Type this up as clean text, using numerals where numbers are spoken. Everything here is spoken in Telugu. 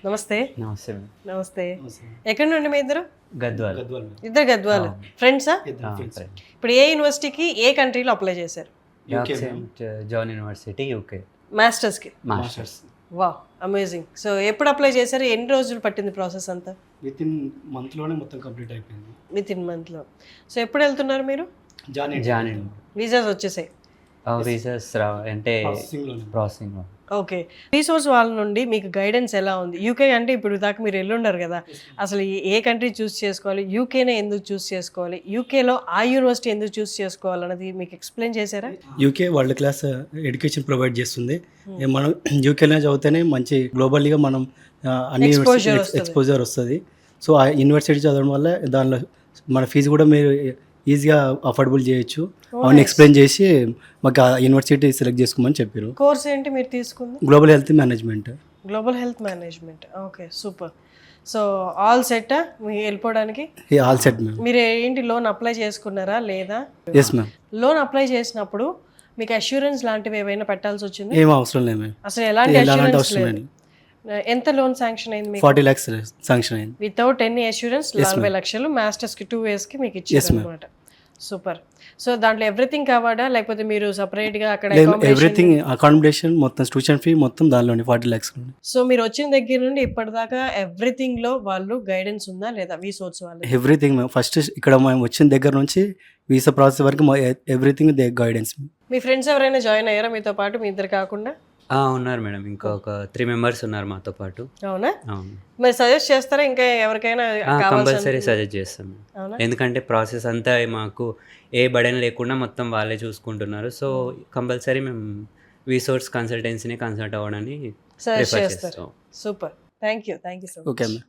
నమస్తే. నమస్తే నమస్తే. ఎక్కడి నుండి మీ ఇద్దరు? గద్వాల్. ఇద్దరు గద్వాల్ ఫ్రెండ్సా? ఇప్పుడు ఏ యూనివర్సిటీకి ఏ కంట్రీలో అప్లై చేశారు? జాన్ యూనివర్సిటీ యూకే మాస్టర్స్కి. మాస్టర్స్. Wow amazing. సో ఎప్పుడు అప్లై చేశారు? ఎన్ని రోజులు పట్టింది ప్రాసెస్ అంతా? వితిన్ మంత్లోనే మొత్తం కంప్లీట్ అయిపోయింది. వితిన్ మంత్లో. సో ఎప్పుడు వెళ్తున్నారు మీరు? జాన్ వీసాస్ వచ్చేసాయి? వీసాస్ అంటే ప్రాసెసింగ్. ఓకే. రీసోర్స్ వాళ్ళ నుండి మీకు గైడెన్స్ ఎలా ఉంది? యూకే అంటే ఇప్పుడు దాకా మీరు వెళ్ళుండరు కదా, అసలు ఏ కంట్రీ చూస్ చేసుకోవాలి, యూకేనే ఎందుకు చూస్ చేసుకోవాలి, యూకేలో ఆ యూనివర్సిటీ ఎందుకు చూస్ చేసుకోవాలన్నది మీకు ఎక్స్ప్లెయిన్ చేశారా? UK world class education provide చేస్తుంది. మనం యూకేలో చదివితేనే మంచి గ్లోబల్గా మనం అన్ని ఎక్స్పోజర్ వస్తుంది. సో ఆ యూనివర్సిటీ చదవడం వల్ల దానిలో మన ఫీజు కూడా మీరు ఈజీగా అఫోర్డబుల్ చేయొచ్చు. అవన్నీ ఎక్స్ప్లెయిన్ చేసి మాకు ఆ యూనివర్సిటీ సెలెక్ట్ చేసుకోమని చెప్పారు. కోర్స్ ఏంటి మీరు తీసుకుంది? Global health management. Global health management. Okay, super. So all set మీరు వెళ్ళిపోవడానికి? All set ma'am. మీరు ఏంటి లోన్ అప్లై చేసుకున్నారా లేదా? Yes ma'am. లోన్ అప్లై చేసినప్పుడు మీకు అష్యూరెన్స్ లాంటివి ఏమైనా పెట్టాల్సి వచ్చింది? ఏం అవసరం లేదు మ్యామ్. అసలు ఎలాంటి అష్యూరెన్స్ అవసరం లేదు. ఎంత లోన్ శాంక్షన్ అయింది మీకు? 40 lakhs శాంక్షన్ అయింది. వితౌట్ ఎనీ అష్యూరెన్స్ 40 లక్షలు మాస్టర్స్కి 2 yearsకి మీకు ఇచ్చారు అనమాట. సూపర్. సో దాంట్లో ఎవ్రీథింగ్ కావాలా లేకపోతే మీరు సపరేట్గా అక్కడ? ఎవ్రీథింగ్, అకామిడేషన్ మొత్తం, ట్యూషన్ ఫీ మొత్తం దానిలోనే 40 lakhs. సో మీరు వచ్చిన దగ్గర నుండి ఇప్పటిదాకా ఎవ్రీథింగ్ లో వాళ్ళు గైడెన్స్ ఉందా లేదా? వీసోర్స్ వాళ్ళు ఎవ్రీథింగ్ మేము ఫస్ట్ ఇక్కడ మేము వచ్చిన దగ్గర నుంచి వీసా ప్రాసెస్ వరకు everything they guidance. Me friends ఎవరైనా జాయిన్ అయ్యారా మీతో పాటు? మీ ఇద్దరు కాకుండా ఉన్నారు మేడం, ఇంకొక 3 members ఉన్నారు మాతో పాటు. అవునా? అవును. మరి సజెస్ట్ చేస్తారా ఇంకా ఎవరికైనా? కంపల్సరీ సజెస్ట్ చేస్తాం, ఎందుకంటే ప్రాసెస్ అంతా మాకు ఏ బడెన్ లేకుండా మొత్తం వాళ్ళే చూసుకుంటున్నారు. సో కంపల్సరీ మేము వీసోర్స్ కన్సల్టెన్సీని కన్సల్ట్ అవ్వడానికి సజెస్ట్ చేస్తారు. Super. Thank you so much. Okay ma'am.